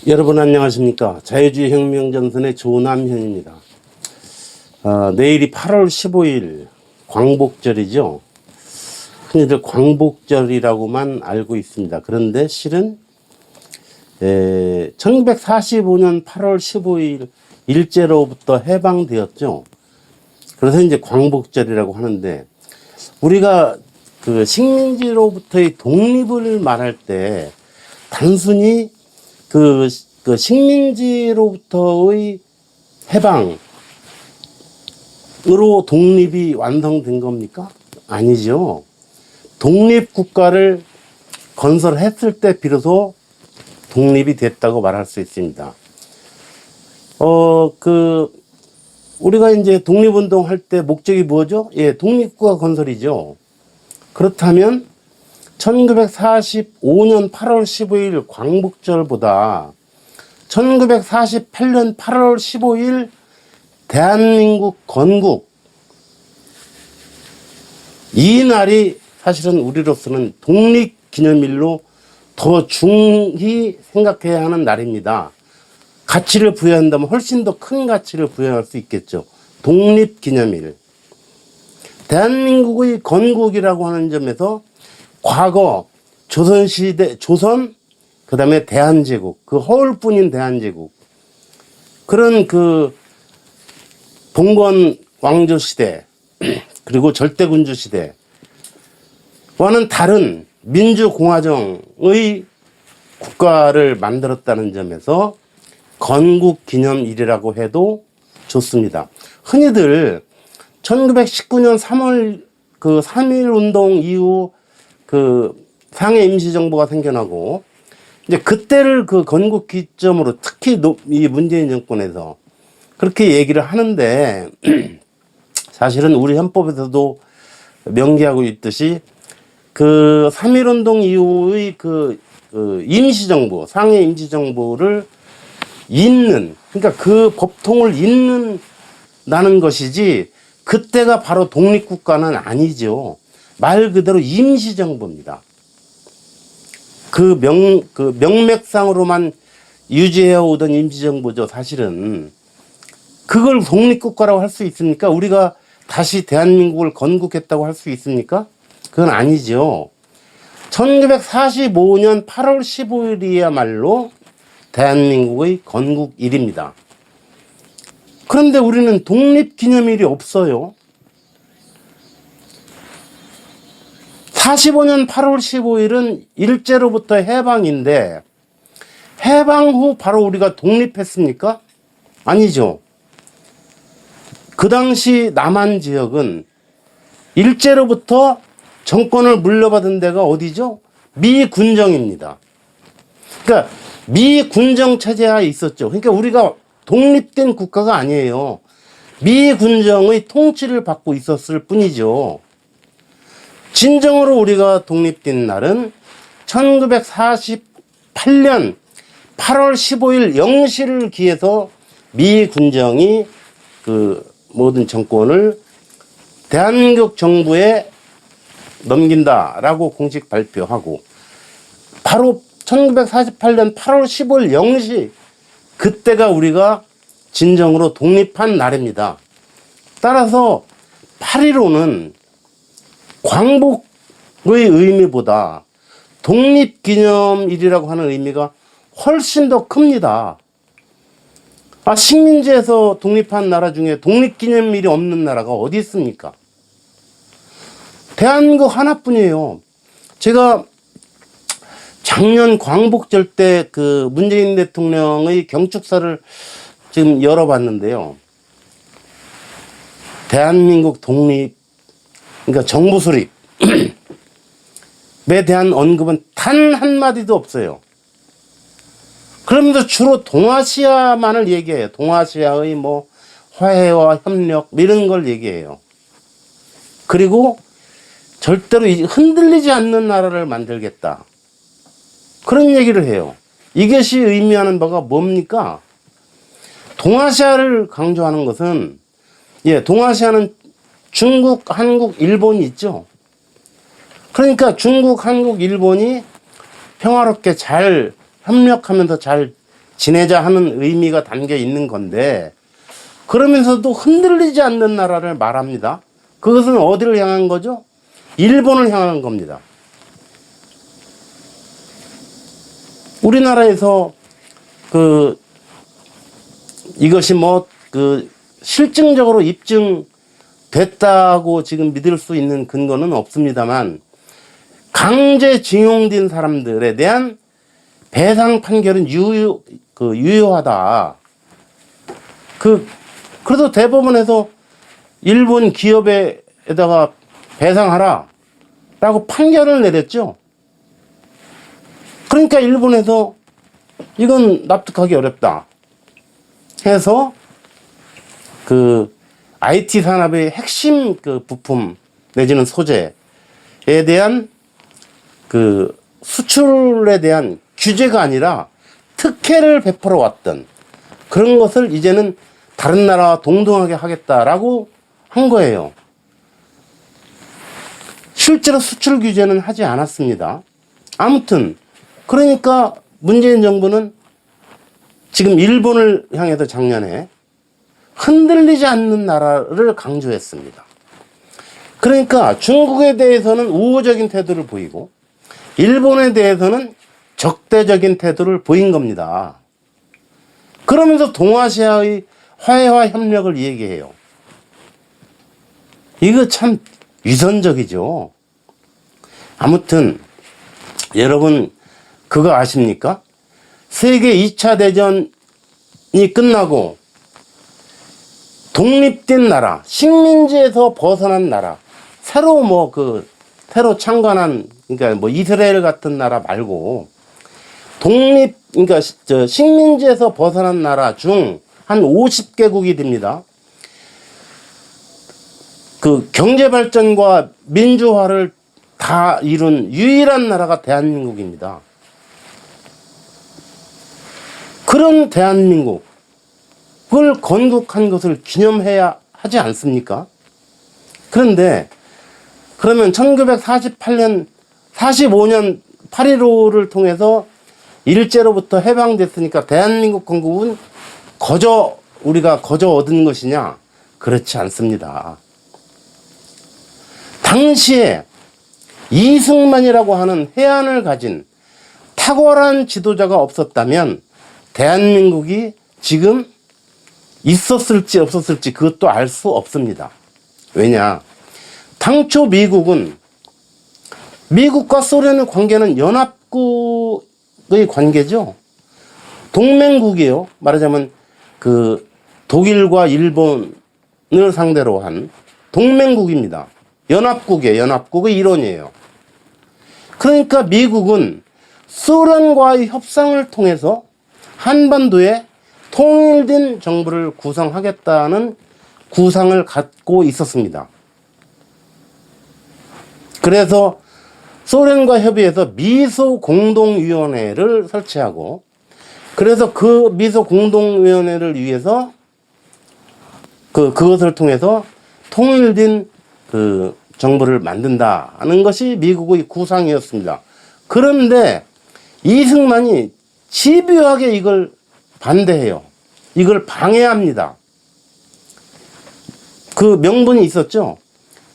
여러분 안녕하십니까. 자유주의 혁명전선의 조남현입니다. 내일이 8월 15일 광복절이죠. 흔히들 광복절이라고만 알고 있습니다. 그런데 실은 1945년 8월 15일 일제로부터 해방되었죠. 그래서 이제 광복절이라고 하는데, 우리가 그 식민지로부터의 독립을 말할 때 단순히 그 식민지로부터의 해방으로 독립이 완성된 겁니까? 아니죠. 독립국가를 건설했을 때 비로소 독립이 됐다고 말할 수 있습니다. 우리가 이제 독립운동 할 때 목적이 뭐죠? 예, 독립국가 건설이죠. 그렇다면 1945년 8월 15일 광복절보다 1948년 8월 15일 대한민국 건국, 이 날이 사실은 우리로서는 독립기념일로 더 중히 생각해야 하는 날입니다. 가치를 부여한다면 훨씬 더 큰 가치를 부여할 수 있겠죠. 독립기념일. 대한민국의 건국이라고 하는 점에서 과거 조선시대, 그 다음에 대한제국, 그 허울뿐인 대한제국, 그런 그 봉건 왕조시대, 그리고 절대군주시대와는 다른 민주공화정의 국가를 만들었다는 점에서 건국기념일이라고 해도 좋습니다. 흔히들 1919년 3월 그 3.1운동 이후 그 상해 임시정부가 생겨나고, 이제 그때를 그 건국 기점으로 특히 이 문재인 정권에서 그렇게 얘기를 하는데, 사실은 우리 헌법에서도 명기하고 있듯이 그 3.1운동 이후의 그 임시정부, 상해 임시정부를 잇는, 그러니까 그 법통을 잇는다는 것이지, 그때가 바로 독립국가는 아니죠. 말 그대로 임시정부입니다. 그 명맥상으로만 유지해 오던 임시정부죠. 사실은 그걸 독립국가라고 할 수 있습니까? 우리가 다시 대한민국을 건국했다고 할 수 있습니까? 그건 아니죠. 1945년 8월 15일이야말로 대한민국의 건국일입니다. 그런데 우리는 독립기념일이 없어요. 45년 8월 15일은 일제로부터 해방인데, 해방 후 바로 우리가 독립했습니까? 아니죠. 그 당시 남한 지역은 일제로부터 정권을 물려받은 데가 어디죠? 미군정입니다. 그러니까 미군정 체제하에 있었죠. 그러니까 우리가 독립된 국가가 아니에요. 미군정의 통치를 받고 있었을 뿐이죠. 진정으로 우리가 독립된 날은 1948년 8월 15일 0시를 기해서 미군정이 그 모든 정권을 대한민국 정부에 넘긴다라고 공식 발표하고, 바로 1948년 8월 15일 0시, 그때가 우리가 진정으로 독립한 날입니다. 따라서 8.15는 광복의 의미보다 독립기념일이라고 하는 의미가 훨씬 더 큽니다. 식민지에서 독립한 나라 중에 독립기념일이 없는 나라가 어디 있습니까? 대한민국 하나뿐이에요. 제가 작년 광복절 때 그 문재인 대통령의 경축사를 지금 열어봤는데요. 대한민국 독립, 그러니까 정부 수립에 대한 언급은 단 한마디도 없어요. 그러면서 주로 동아시아만을 얘기해요. 동아시아의 뭐 화해와 협력 이런 걸 얘기해요. 그리고 절대로 흔들리지 않는 나라를 만들겠다, 그런 얘기를 해요. 이것이 의미하는 바가 뭡니까? 동아시아를 강조하는 것은, 동아시아는 중국, 한국, 일본이 있죠. 그러니까 중국, 한국, 일본이 평화롭게 잘 협력하면서 잘 지내자 하는 의미가 담겨 있는 건데, 그러면서도 흔들리지 않는 나라를 말합니다. 그것은 어디를 향한 거죠? 일본을 향한 겁니다. 우리나라에서 이것이 실증적으로 입증됐다고 지금 믿을 수 있는 근거는 없습니다만, 강제징용된 사람들에 대한 배상 판결은 유효하다. 그래서 대법원에서 일본 기업에다가 배상하라 라고 판결을 내렸죠. 그러니까 일본에서 이건 납득하기 어렵다 해서 IT 산업의 핵심 부품 내지는 소재에 대한 수출에 대한 규제가 아니라 특혜를 베풀어 왔던 그런 것을 이제는 다른 나라와 동등하게 하겠다라고 한 거예요. 실제로 수출 규제는 하지 않았습니다. 아무튼 그러니까 문재인 정부는 지금 일본을 향해서 작년에 흔들리지 않는 나라를 강조했습니다. 그러니까 중국에 대해서는 우호적인 태도를 보이고 일본에 대해서는 적대적인 태도를 보인 겁니다. 그러면서 동아시아의 화해와 협력을 얘기해요. 이거 참 위선적이죠. 아무튼 여러분 그거 아십니까? 세계 2차 대전이 끝나고 독립된 나라, 식민지에서 벗어난 나라, 새로 창건한, 그러니까 이스라엘 같은 나라 말고 그러니까 식민지에서 벗어난 나라 중 한 50개국이 됩니다. 경제 발전과 민주화를 다 이룬 유일한 나라가 대한민국입니다. 그런 대한민국을 건국한 것을 기념해야 하지 않습니까? 그런데 그러면 1948년 45년 8.15를 통해서 일제로부터 해방됐으니까 대한민국 건국은 우리가 거저 얻은 것이냐? 그렇지 않습니다. 당시에 이승만이라고 하는 해안을 가진 탁월한 지도자가 없었다면 대한민국이 지금 있었을지 없었을지 그것도 알 수 없습니다. 왜냐? 당초 미국과 소련의 관계는 연합국의 관계죠. 동맹국이에요. 말하자면 독일과 일본을 상대로 한 동맹국입니다. 연합국의 일원이에요. 그러니까 미국은 소련과의 협상을 통해서 한반도에 통일된 정부를 구성하겠다는 구상을 갖고 있었습니다. 그래서 소련과 협의해서 미소 공동위원회를 설치하고, 그래서 그 미소 공동위원회를 위해서 그것을 통해서 통일된 정부를 만든다는 것이 미국의 구상이었습니다. 그런데 이승만이 집요하게 이걸 반대해요. 이걸 방해합니다. 그 명분이 있었죠.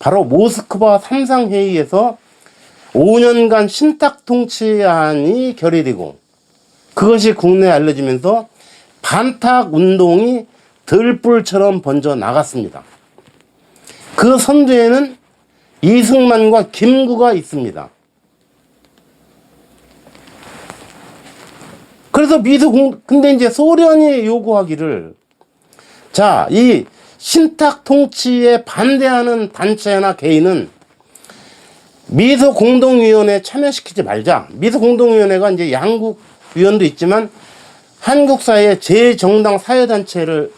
바로 모스크바 삼상회의에서 5년간 신탁통치안이 결의되고 그것이 국내에 알려지면서 반탁운동이 들불처럼 번져 나갔습니다. 그 선두에는 이승만과 김구가 있습니다. 그래서 근데 이제 소련이 요구하기를, 자, 이 신탁 통치에 반대하는 단체나 개인은 미소 공동위원회에 참여시키지 말자. 미소 공동위원회가 이제 양국 위원도 있지만 한국 사회의 제정당 사회단체를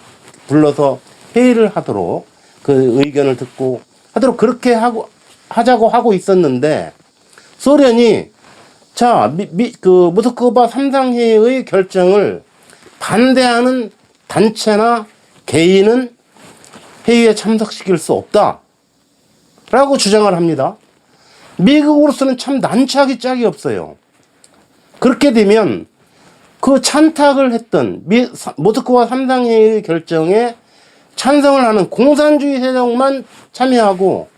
불러서 회의를 하도록 그 의견을 듣고 하도록 그렇게 하자고 하고 있었는데, 소련이 모스크바 삼상회의의 결정을 반대하는 단체나 개인은 회의에 참석시킬 수 없다 라고 주장을 합니다. 미국으로서는 참 난처하기 짝이 없어요. 그렇게 되면 그 찬탁을 했던 모스크바 3당회의 결정에 찬성을 하는 공산주의 세력만 참여하고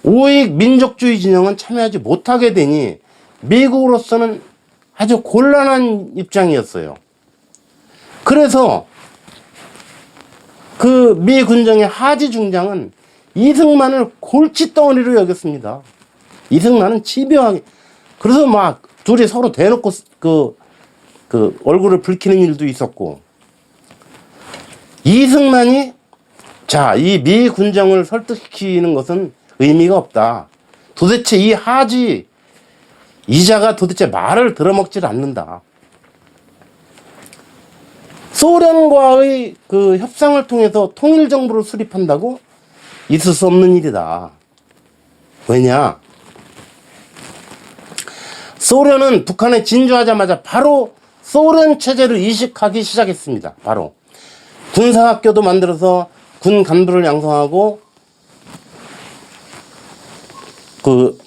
우익 민족주의 진영은 참여하지 못하게 되니 미국으로서는 아주 곤란한 입장이었어요. 그래서 그 미 군정의 하지 중장은 이승만을 골칫덩어리로 여겼습니다. 이승만은 집요하게, 그래서 막 둘이 서로 대놓고 그 얼굴을 붉히는 일도 있었고, 이승만이 자, 이 미 군정을 설득시키는 것은 의미가 없다. 도대체 이 하지 이자가 도대체 말을 들어먹질 않는다. 소련과의 그 협상을 통해서 통일정부를 수립한다고 있을 수 없는 일이다. 왜냐? 소련은 북한에 진주하자마자 바로 소련 체제를 이식하기 시작했습니다. 바로 군사학교도 만들어서 군 간부를 양성하고 그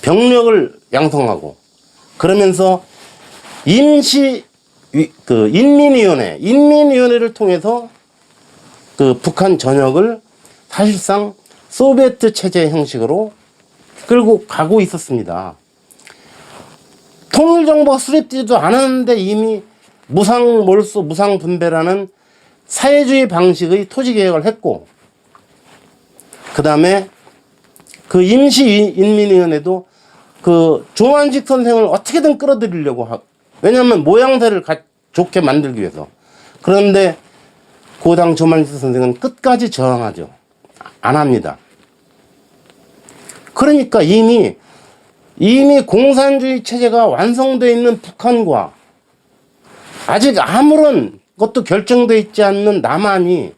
병력을 양성하고, 그러면서 인민위원회를 통해서 그 북한 전역을 사실상 소비에트 체제 형식으로 끌고 가고 있었습니다. 통일정부가 수립되지도 않았는데 이미 무상몰수 무상분배라는 사회주의 방식의 토지개혁을 했고, 그 다음에 그 임시인민위원회도 그 조만식 선생을 어떻게든 끌어들이려고 하고, 왜냐하면 모양새를 좋게 만들기 위해서. 그런데 고당 조만식 선생은 끝까지 저항하죠. 안 합니다. 그러니까 이미 공산주의 체제가 완성되어 있는 북한과 아직 아무런 것도 결정되어 있지 않는 남한이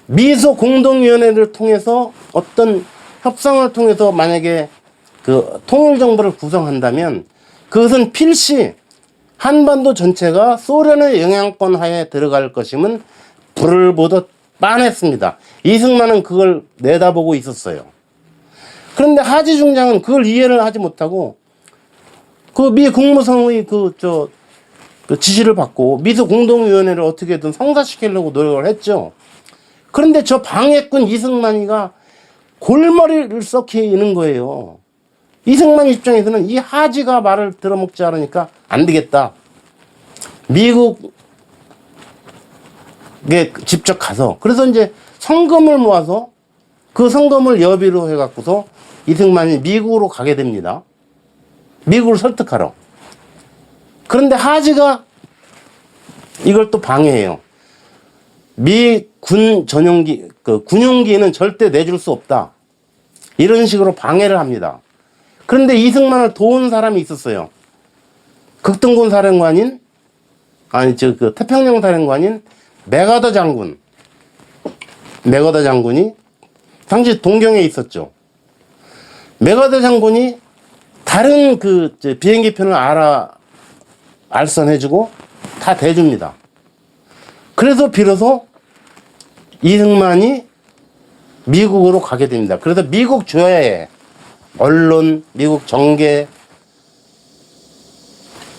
미소 공동위원회를 통해서 어떤 협상을 통해서 만약에 그 통일정부를 구성한다면 그것은 필시 한반도 전체가 소련의 영향권 하에 들어갈 것임은 불을 보듯 빤했습니다. 이승만은 그걸 내다보고 있었어요. 그런데 하지 중장은 그걸 이해를 하지 못하고 그 미 국무성의 그 지시를 받고 미소 공동위원회를 어떻게든 성사시키려고 노력을 했죠. 그런데 저 방해꾼 이승만이가 골머리를 썩히는 거예요. 이승만 입장에서는 이 하지가 말을 들어먹지 않으니까 안 되겠다. 미국에 직접 가서, 그래서 이제 성금을 모아서 그 성금을 여비로 해갖고서 이승만이 미국으로 가게 됩니다. 미국을 설득하러. 그런데 하지가 이걸 또 방해해요. 미 군 전용기, 군용기는 절대 내줄 수 없다. 이런 식으로 방해를 합니다. 그런데 이승만을 도운 사람이 있었어요. 극동군 사령관인, 태평양 사령관인 맥아더 장군. 맥아더 장군이 당시 동경에 있었죠. 맥아더 장군이 다른 비행기편을 알선해주고 다 대줍니다. 그래서 비로소 이승만이 미국으로 가게 됩니다. 그래서 미국 조야에 언론, 미국 정계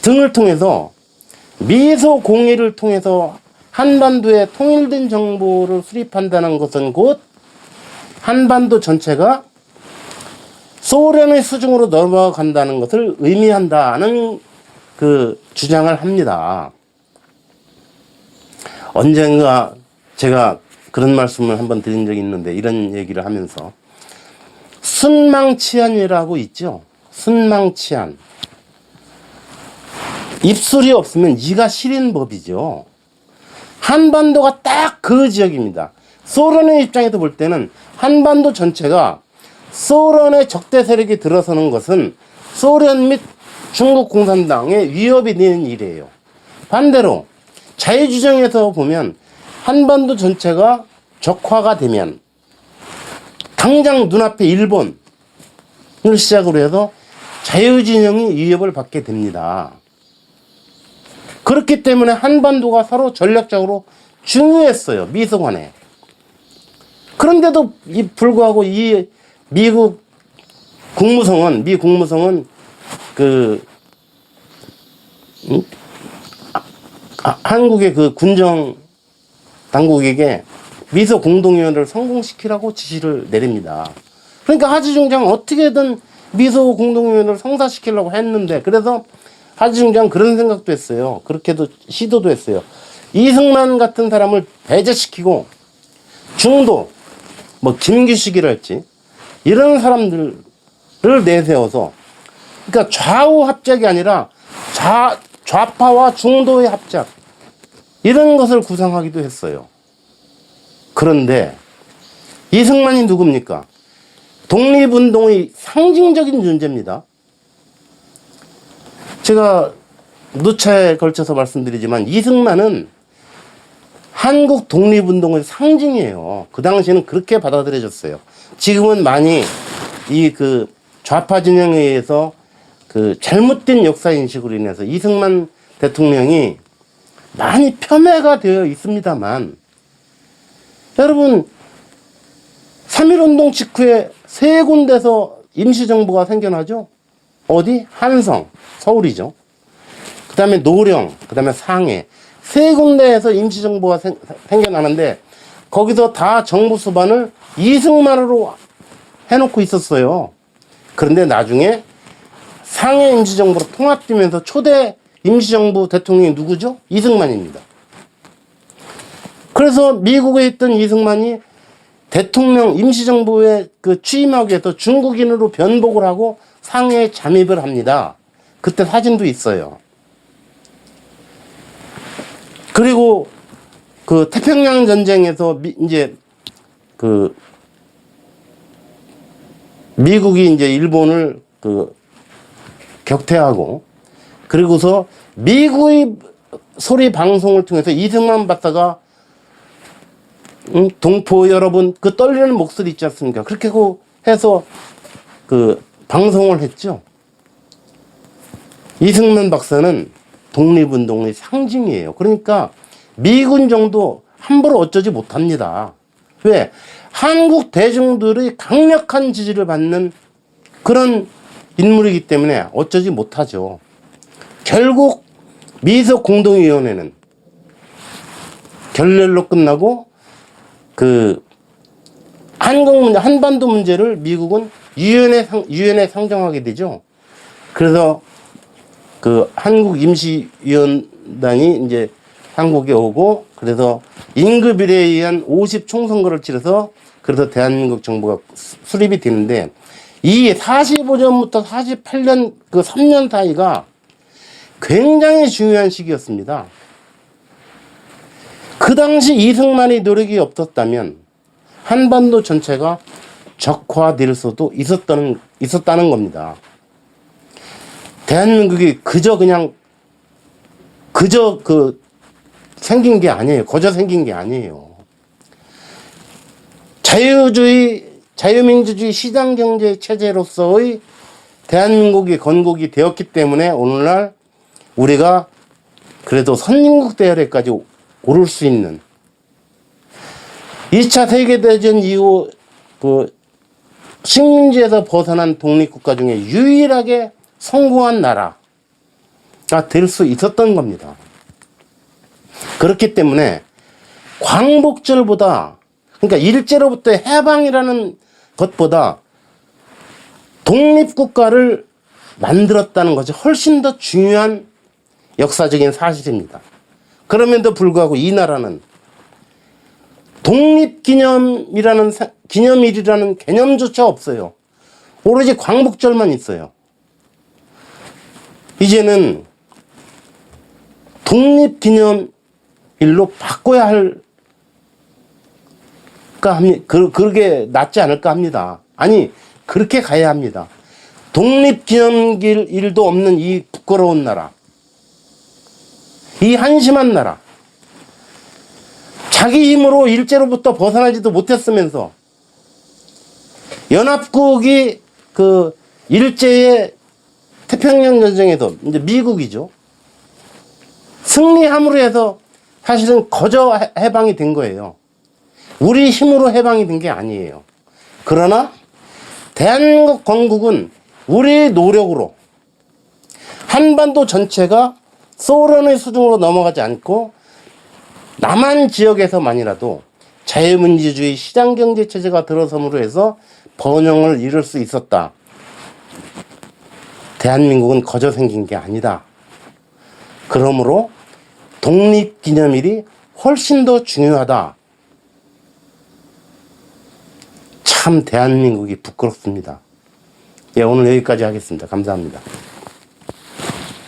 등을 통해서 미소 공의를 통해서 한반도에 통일된 정부를 수립한다는 것은 곧 한반도 전체가 소련의 수중으로 넘어간다는 것을 의미한다는 그 주장을 합니다. 언젠가 제가 그런 말씀을 한번 드린 적이 있는데, 이런 얘기를 하면서 순망치안이라고 있죠. 순망치안. 입술이 없으면 이가 시린 법이죠. 한반도가 딱 그 지역입니다. 소련의 입장에서 볼 때는 한반도 전체가 소련의 적대 세력이 들어서는 것은 소련 및 중국 공산당에 위협이 되는 일이에요. 반대로 자유주장에서 보면 한반도 전체가 적화가 되면 당장 눈앞에 일본을 시작으로 해서 자유진영이 위협을 받게 됩니다. 그렇기 때문에 한반도가 서로 전략적으로 중요했어요. 미소 간에. 그런데도 불구하고 이 미 국무성은 한국의 그 군정 당국에게 미소 공동위원회를 성공시키라고 지시를 내립니다. 그러니까 하지중장 어떻게든 미소 공동위원회를 성사시키려고 했는데, 그래서 하지중장 그런 생각도 했어요. 그렇게도 시도도 했어요. 이승만 같은 사람을 배제시키고 중도, 뭐 김규식이랄지 이런 사람들을 내세워서, 그러니까 좌우 합작이 아니라 좌파와 중도의 합작, 이런 것을 구상하기도 했어요. 그런데 이승만이 누굽니까? 독립운동의 상징적인 존재입니다. 제가 누차에 걸쳐서 말씀드리지만 이승만은 한국 독립운동의 상징이에요. 그 당시에는 그렇게 받아들여졌어요. 지금은 많이 이 그 좌파 진영에 의해서 그 잘못된 역사 인식으로 인해서 이승만 대통령이 많이 폄훼가 되어 있습니다만, 여러분 3.1운동 직후에 세 군데서 임시정부가 생겨나죠. 어디? 한성, 서울이죠. 그 다음에 노령, 그 다음에 상해, 세 군데에서 임시정부가 생겨나는데 거기서 다 정부 수반을 이승만으로 해놓고 있었어요. 그런데 나중에 상해 임시정부로 통합되면서 초대 임시정부 대통령이 누구죠? 이승만입니다. 그래서 미국에 있던 이승만이 대통령 임시정부에 그 취임하기 위해서 중국인으로 변복을 하고 상해에 잠입을 합니다. 그때 사진도 있어요. 그리고 그 태평양 전쟁에서 이제 그 미국이 이제 일본을 그 격퇴하고, 그리고서 미국의 소리 방송을 통해서 이승만 박사가 동포 여러분 그 떨리는 목소리 있지 않습니까? 그렇게 해서 그 방송을 했죠. 이승만 박사는 독립운동의 상징이에요. 그러니까 미군 정도 함부로 어쩌지 못합니다. 왜? 한국 대중들의 강력한 지지를 받는 그런 인물이기 때문에 어쩌지 못하죠. 결국 미소 공동위원회는 결렬로 끝나고 그 한반도 문제를 미국은 유엔에 상정하게 되죠. 그래서 그 한국 임시위원단이 이제 한국에 오고, 그래서 임급일에 의한 50 총선거를 치러서 그래서 대한민국 정부가 수립이 되는데, 이 45년부터 48년 그 3년 사이가 굉장히 중요한 시기였습니다. 그 당시 이승만의 노력이 없었다면 한반도 전체가 적화될 수도 있었다는 겁니다. 대한민국이 그저 생긴 게 아니에요. 거저 생긴 게 아니에요. 자유민주주의 시장경제 체제로서의 대한민국이 건국이 되었기 때문에 오늘날 우리가 그래도 선진국 대열에까지 오를 수 있는, 2차 세계대전 이후 그 식민지에서 벗어난 독립국가 중에 유일하게 성공한 나라가 될 수 있었던 겁니다. 그렇기 때문에 광복절보다, 그러니까 일제로부터 해방이라는 것보다 독립국가를 만들었다는 것이 훨씬 더 중요한 역사적인 사실입니다. 그럼에도 불구하고 이 나라는 독립기념일이라는 개념조차 없어요. 오로지 광복절만 있어요. 이제는 독립기념일로 바꿔야 할까 합니다. 그러게 낫지 않을까 합니다. 아니, 그렇게 가야 합니다. 독립기념일도 없는 이 부끄러운 나라, 이 한심한 나라, 자기 힘으로 일제로부터 벗어나지도 못했으면서 연합국이 그 일제의 태평양 전쟁에서 이제 미국이죠. 승리함으로 해서 사실은 거저 해방이 된 거예요. 우리 힘으로 해방이 된 게 아니에요. 그러나 대한민국 건국은 우리의 노력으로 한반도 전체가 소련의 수준으로 넘어가지 않고 남한 지역에서만이라도 자유민주주의 시장경제 체제가 들어섬으로 해서 번영을 이룰 수 있었다. 대한민국은 거저 생긴 게 아니다. 그러므로 독립기념일이 훨씬 더 중요하다. 참 대한민국이 부끄럽습니다. 예, 오늘 여기까지 하겠습니다. 감사합니다.